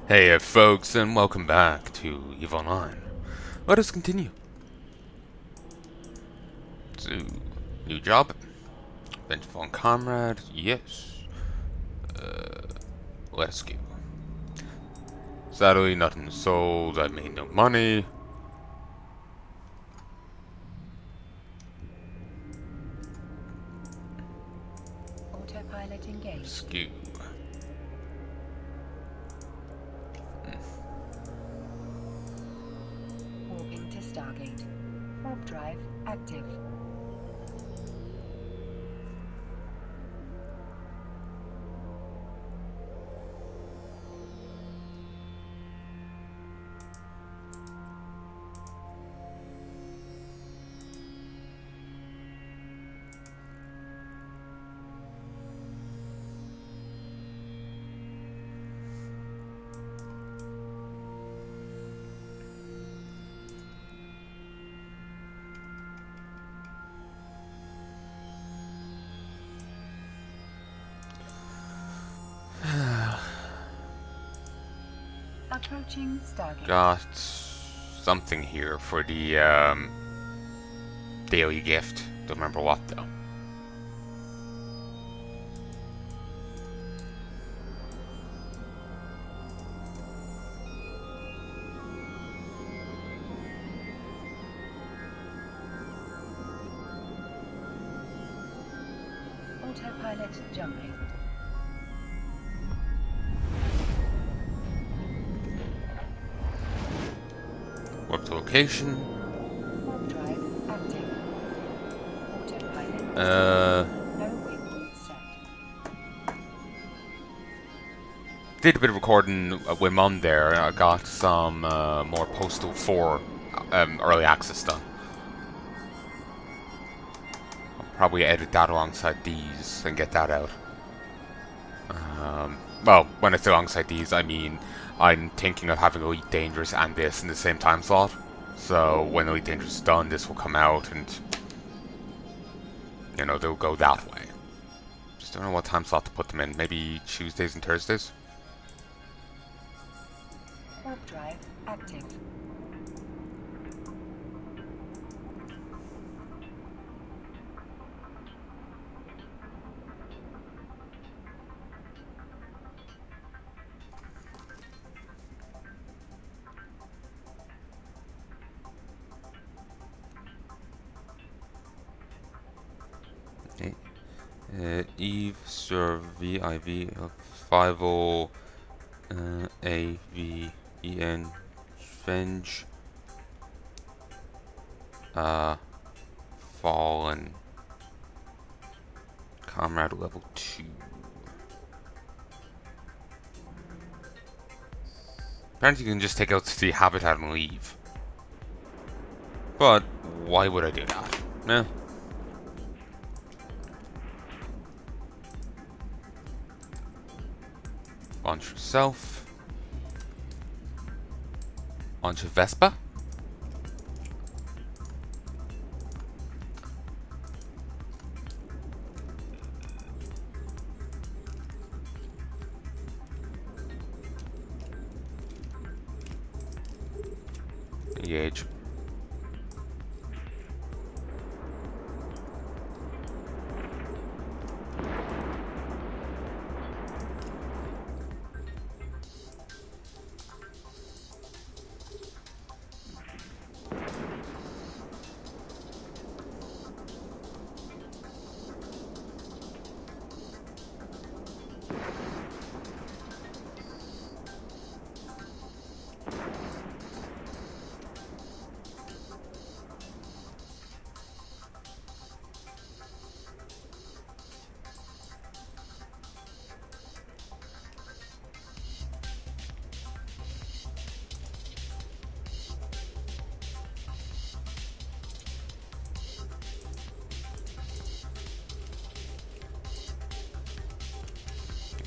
Hey folks, and welcome back to EVE Online. Let us continue. So, new job. Avenge on Comrade, yes. Let's go. Sadly, nothing sold, I made no money. Autopilot engaged. Skew. Warping to Stargate. Warp drive active. Approaching Stargate. Got something here for the daily gift. Don't remember what though. Autopilot jumping. Warp to location. Warp drive active. Autopilot. No waypoint set. Did a bit of recording with Mum there, and I got some more Postal 4 early access done. I'll probably edit that alongside these and get that out. Well, when I say alongside these, I mean I'm thinking of having Elite Dangerous and this in the same time slot. So when Elite Dangerous is done, this will come out and, you know, they'll go that way. Just don't know what time slot to put them in. Maybe Tuesdays and Thursdays? Warp drive active. Eve serve VIV of 50 AVEN Avenge Fallen Comrade level 2. Apparently you can just take out the habitat and leave. But why would I do that? Nah. Launch yourself. Launch a Vespa. Engage.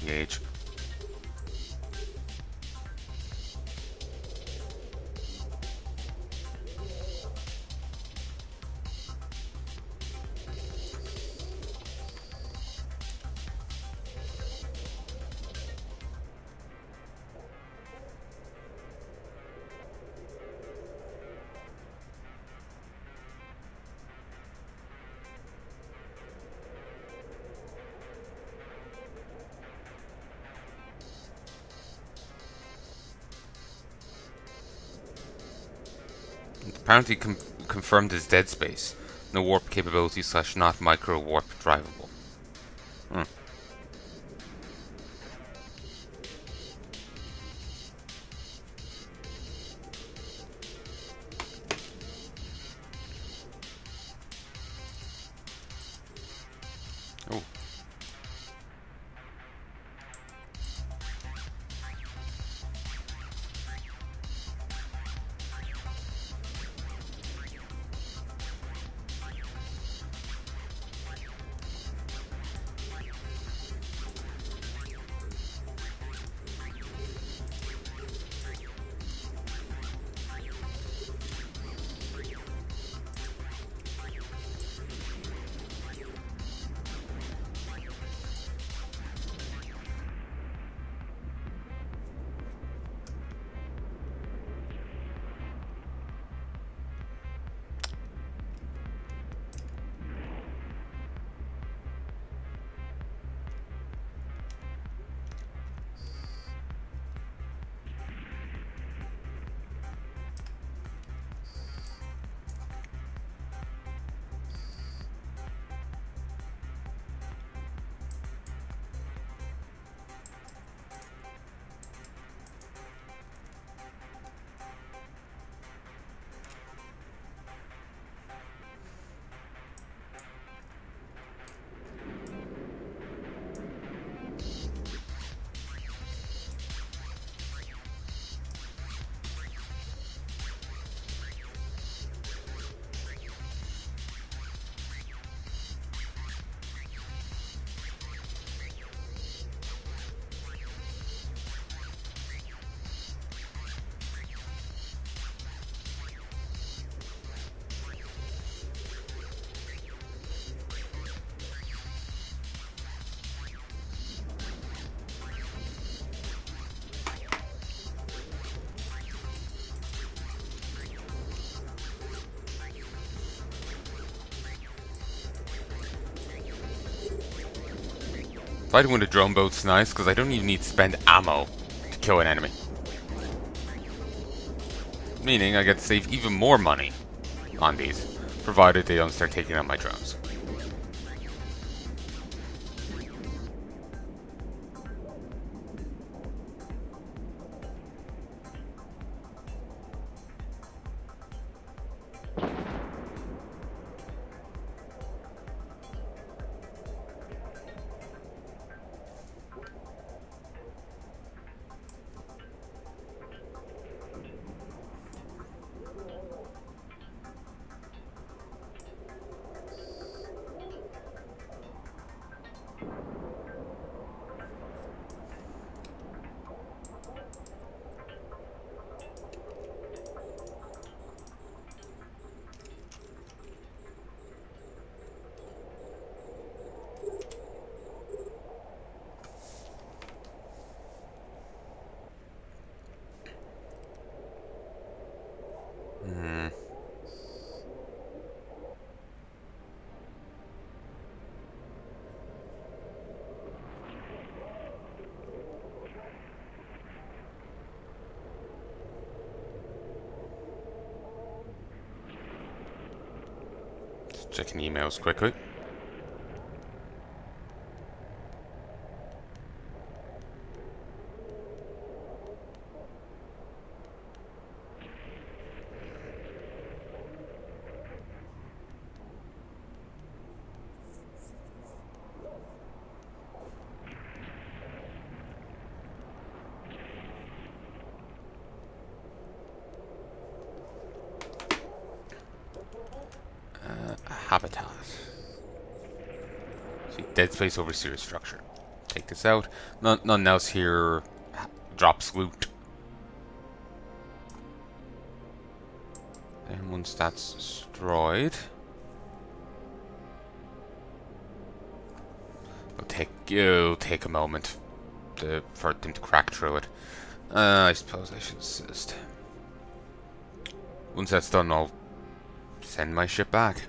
Engage. Apparently confirmed as dead space. No warp capability / not micro warp drivable. Hmm. Oh. Fighting with a drone boat's nice because I don't even need to spend ammo to kill an enemy. Meaning I get to save even more money on these, provided they don't start taking out my drones. Checking emails quickly. Habitat. See, dead space over serious structure. Take this out. Nothing else here drops loot. And once that's destroyed, it'll take a moment for them to crack through it. I suppose I should assist. Once that's done, I'll send my ship back.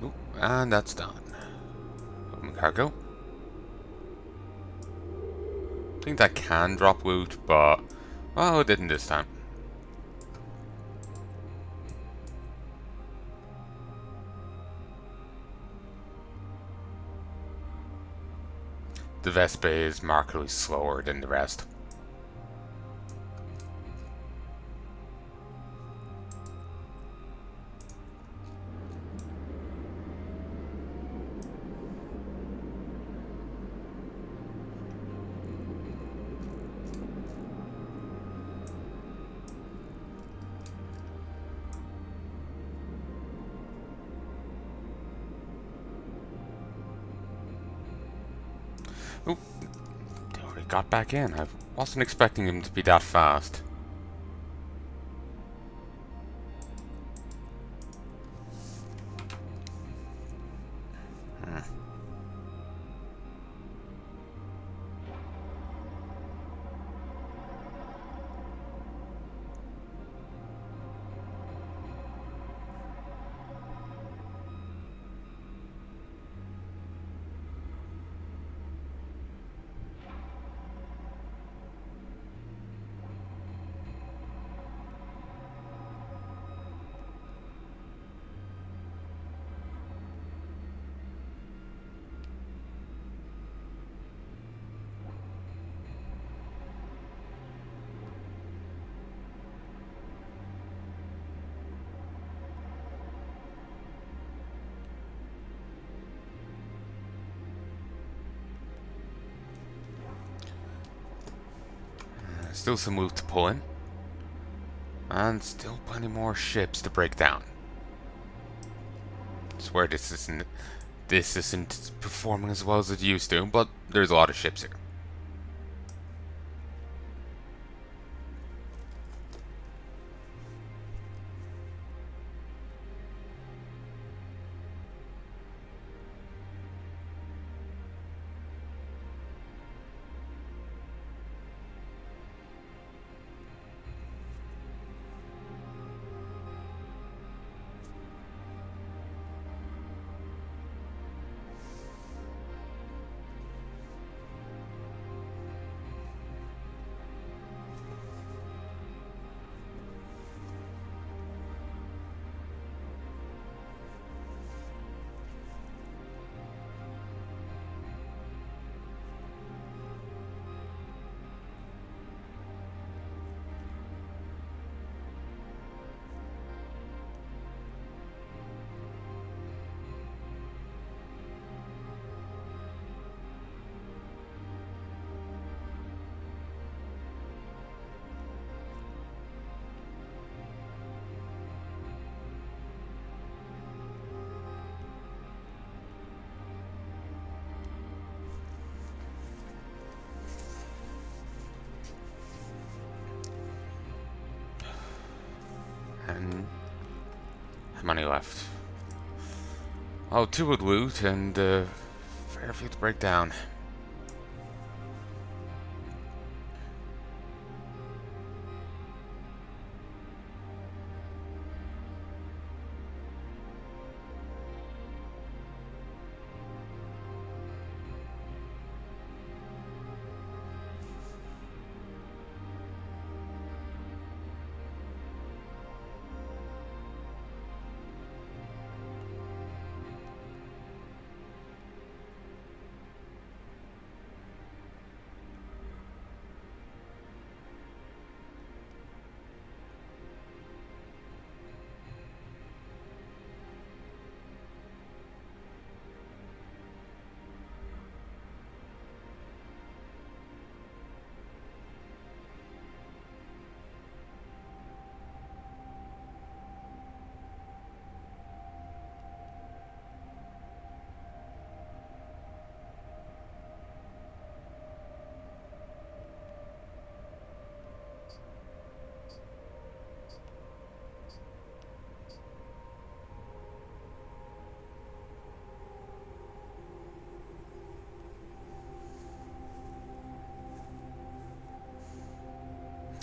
Ooh, and that's done. Open cargo. I think that can drop loot, but well, it didn't this time. The Vespa is markedly slower than the rest. Oop, they already got back in. I wasn't expecting him to be that fast. Still some loot to pull in. And still plenty more ships to break down. I swear this isn't performing as well as it used to, but there's a lot of ships here. And how many left? Oh, two with loot and fair few to break down.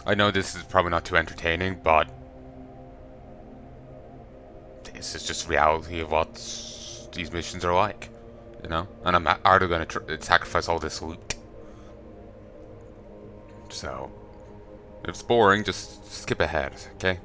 I know this is probably not too entertaining, but This is just reality of what these missions are like, you know. And I'm hardly going to sacrifice all this loot. So, if it's boring, just skip ahead, okay?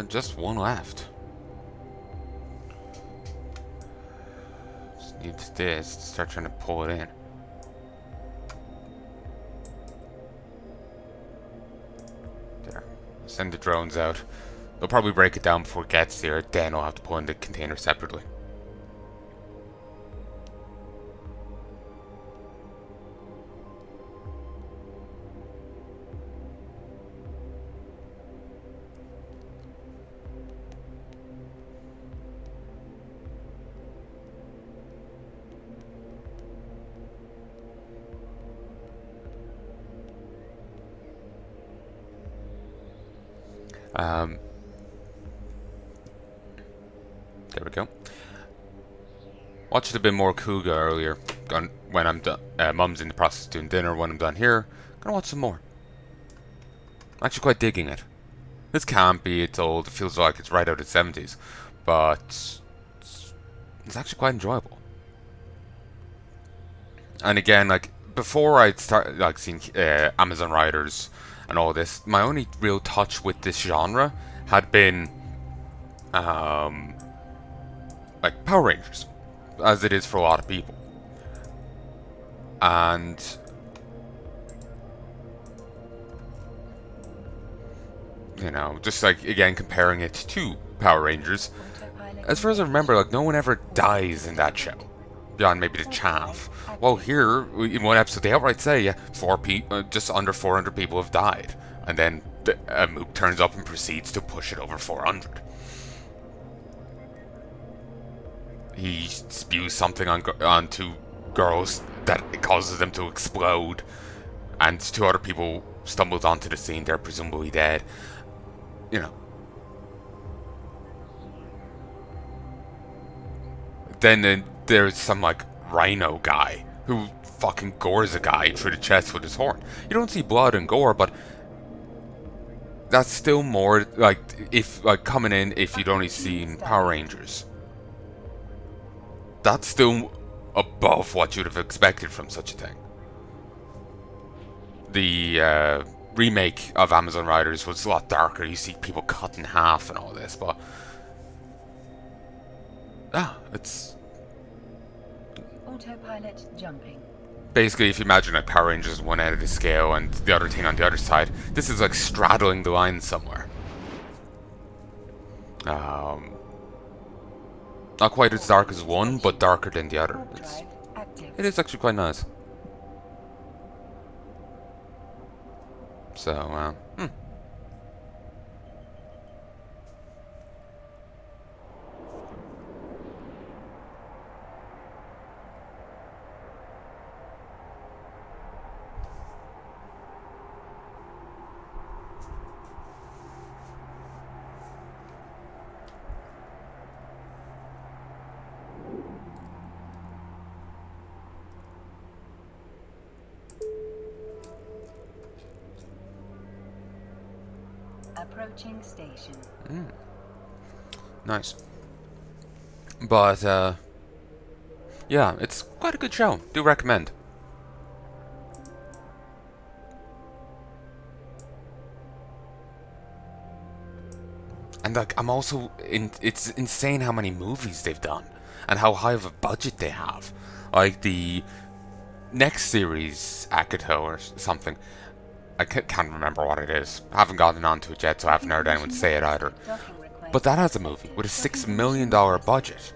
Just one left. Just need this to start trying to pull it in. There. Send the drones out. They'll probably break it down before it gets there. Then I'll have to pull in the container separately. There we go. Watched a bit more Kuga earlier. When I'm done, Mum's in the process of doing dinner. When I'm done here, gonna watch some more. I'm actually quite digging it. It's campy, it's old, it feels like it's right out of the 70s, but it's actually quite enjoyable. And again, like before I started like seeing Amazon Riders and all this, my only real touch with this genre had been like Power Rangers, as it is for a lot of people. And you know, just like again comparing it to Power Rangers, as far as I remember, like no one ever dies in that show, beyond maybe the chaff. Well, here in one episode they outright say, yeah, just under 400 people have died, and then Mook turns up and proceeds to push it over 400. He spews something on two girls that causes them to explode, and two other people stumbled onto the scene. They're presumably dead. You know. Then there's some like rhino guy who fucking gores a guy through the chest with his horn. You don't see blood and gore, but that's still more like if like coming in if you'd only seen Power Rangers. That's still above what you'd have expected from such a thing. The remake of Amazon Riders was a lot darker. You see people cut in half and all this, but it's autopilot jumping. Basically, if you imagine like Power Rangers on one end of the scale and the other thing on the other side, this is like straddling the line somewhere. Not quite as dark as one, but darker than the other. It is actually quite nice. So, Approaching station. Nice. But, Yeah, it's quite a good show. Do recommend. And like, I'm also it's insane how many movies they've done and how high of a budget they have. Like the next series, Akito or something. I can't remember what it is. I haven't gotten onto it yet, so I haven't heard anyone say it either. But that has a movie with a $6 million budget.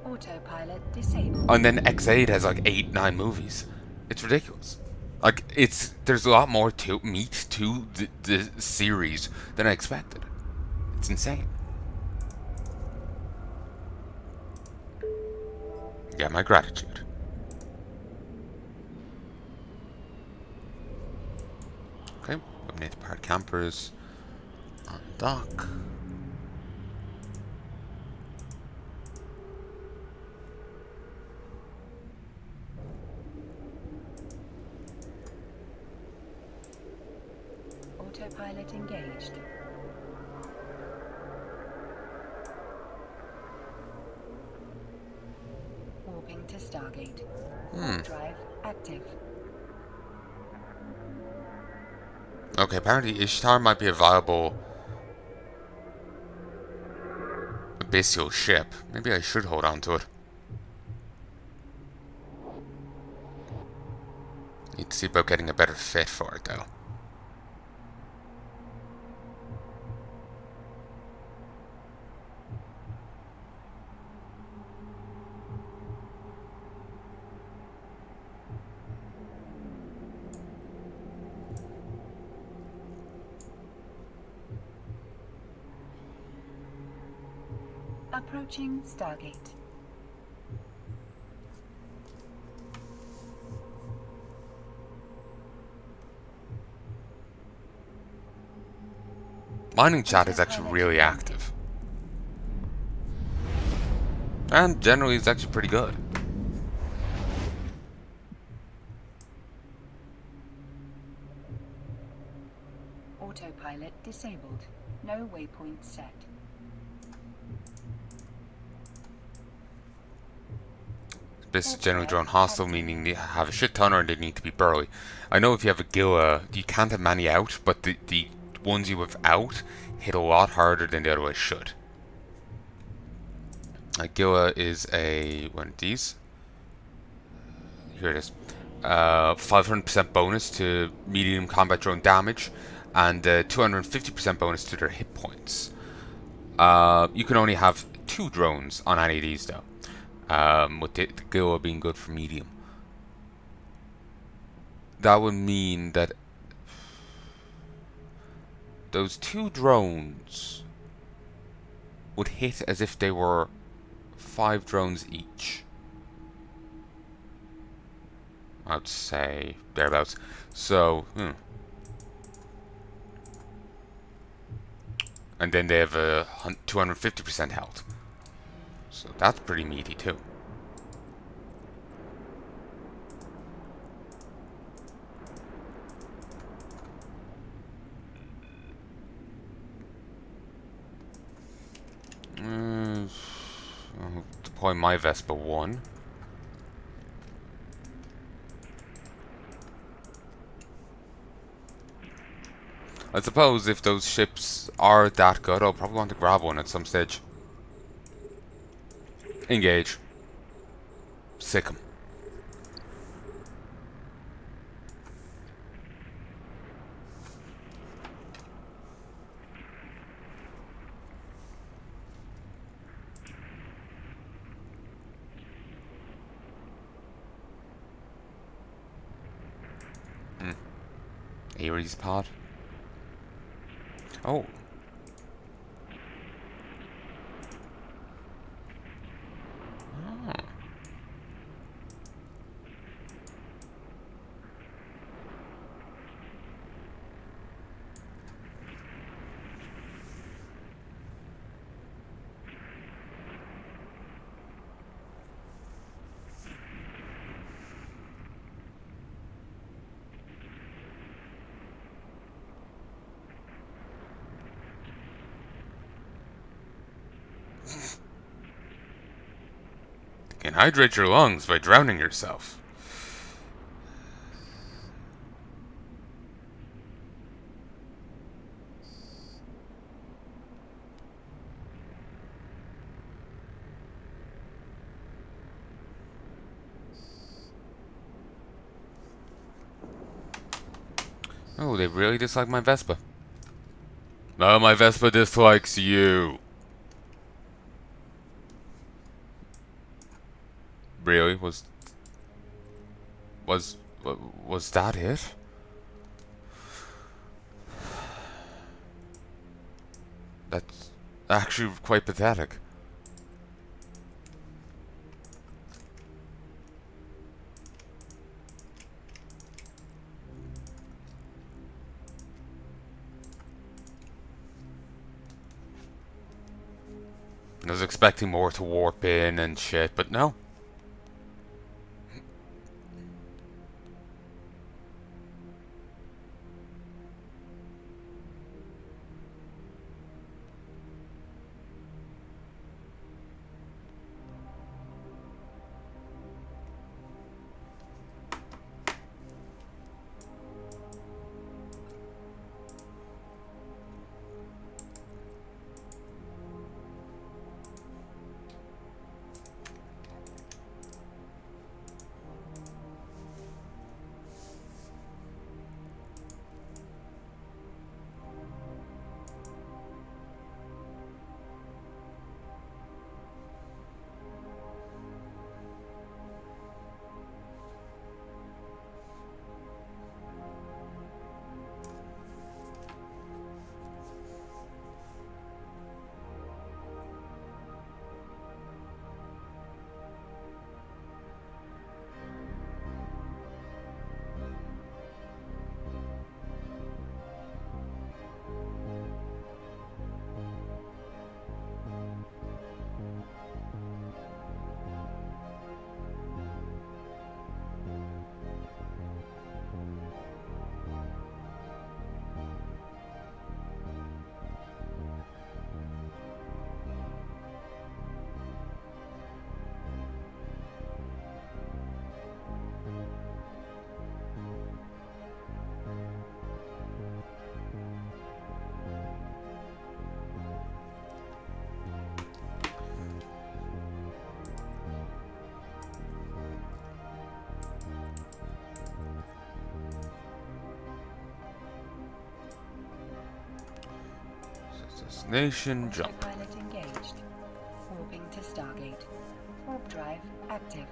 Autopilot disabled. And then X8 has like 8, 9 movies. It's ridiculous. Like, there's a lot more meat to the series than I expected. It's insane. Yeah, my gratitude. Okay, eliminate the parked campers on dock. Autopilot engaged. Warping to Stargate. Drive active. Okay, apparently Ishtar might be a viable abyssal ship. Maybe I should hold on to it. Need to see about getting a better fit for it, though. Approaching Stargate. Mining chat is actually really active. And generally it's actually pretty good. Autopilot disabled. No waypoint set. This is generally drawn hostile, meaning they have a shit ton or they need to be burly. I know if you have a Gila, you can't have many out, but the ones you have out hit a lot harder than they otherwise should. Gila is one of these. Here it is. 500% bonus to medium combat drone damage, and 250% bonus to their hit points. You can only have 2 drones on any of these though. With the Gila being good for medium. That would mean that those 2 drones would hit as if they were 5 drones each. I'd say thereabouts. So, and then they have a 250% health. So that's pretty meaty too. I'll deploy my Vespa 1. I suppose if those ships are that good, I'll probably want to grab one at some stage. Engage. Sick 'em. Ares pod. Oh. can hydrate your lungs by drowning yourself. Oh, they really dislike my Vespa. No, my Vespa dislikes you. Really? Was was that it? That's actually quite pathetic. I was expecting more to warp in and shit, but no. Destination jump. Pilot engaged. Warping to Stargate. Warp drive active.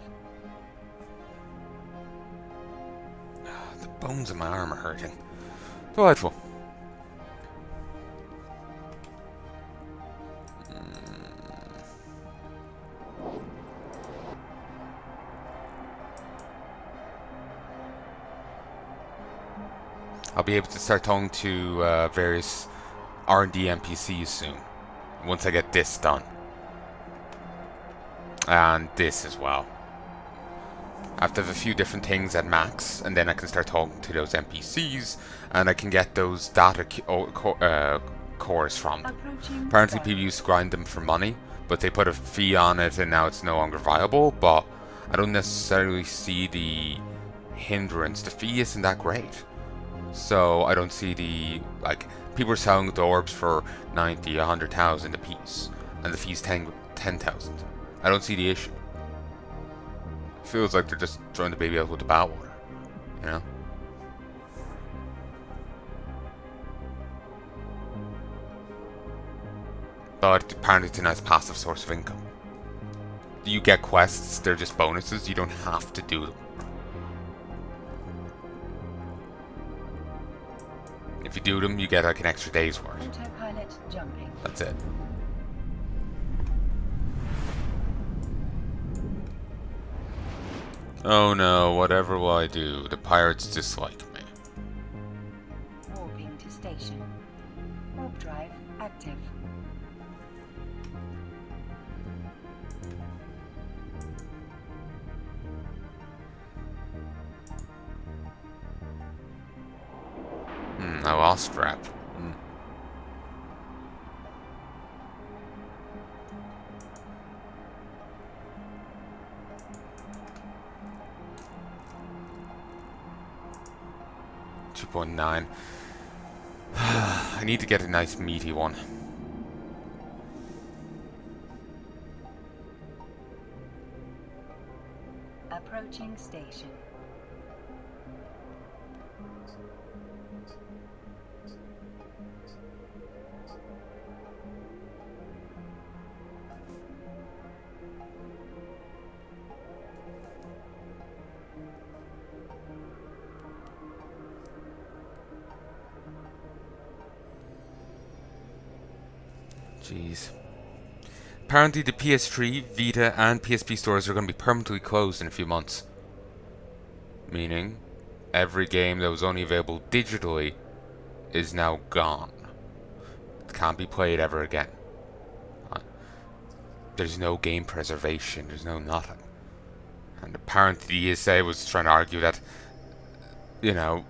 The bones of my arm are hurting. Delightful. I'll be able to start talking to various R&D NPCs soon, once I get this done. And this as well. I have to have a few different things at max, and then I can start talking to those NPCs, and I can get those data cores from them. Apparently people used to grind them for money, but they put a fee on it and now it's no longer viable, but I don't necessarily see the hindrance. The fee isn't that great. So I don't see the, like, people are selling the orbs for 90, 100,000 a piece, and the fee's 10,000. I don't see the issue. Feels like they're just throwing the baby out with the bathwater, you know? But apparently it's a nice passive source of income. You get quests, they're just bonuses, you don't have to do them. If you do them, you get like an extra day's worth. Autopilot jumping. That's it. Oh no, whatever will I do? The pirates dislike me. Warping to station. Warp drive active. I lost strap. 2.9. I need to get a nice meaty one. Approaching station. Jeez. Apparently the PS3, Vita and PSP stores are going to be permanently closed in a few months. Meaning, every game that was only available digitally is now gone. It can't be played ever again. There's no game preservation, there's no nothing. And apparently the ESA was trying to argue that, you know,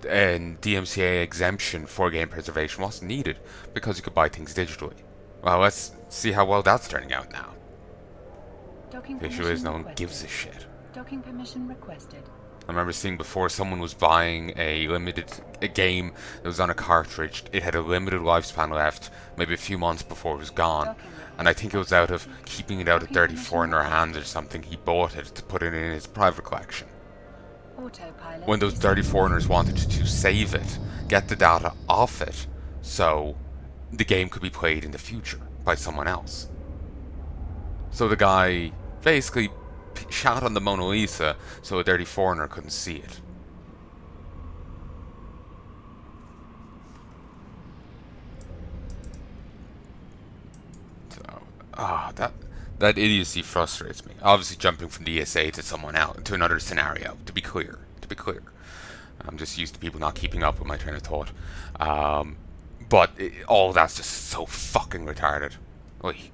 a DMCA exemption for game preservation wasn't needed because you could buy things digitally. Well, let's see how well that's turning out now. Docking The issue permission is no one requested. gives a shit. Docking permission requested. I remember seeing before someone was buying a game that was on a cartridge. It had a limited lifespan left, maybe a few months before it was gone. And I think it was out of keeping it out of 34 in their hands or something. He bought it to put it in his private collection. Autopilot. When those dirty foreigners wanted to save it, get the data off it, so the game could be played in the future by someone else. So the guy basically shot on the Mona Lisa so a dirty foreigner couldn't see it. So, that idiocy frustrates me. Obviously, jumping from the ESA to someone else, to another scenario. To be clear, I'm just used to people not keeping up with my train of thought. But all that's just so fucking retarded. Oy.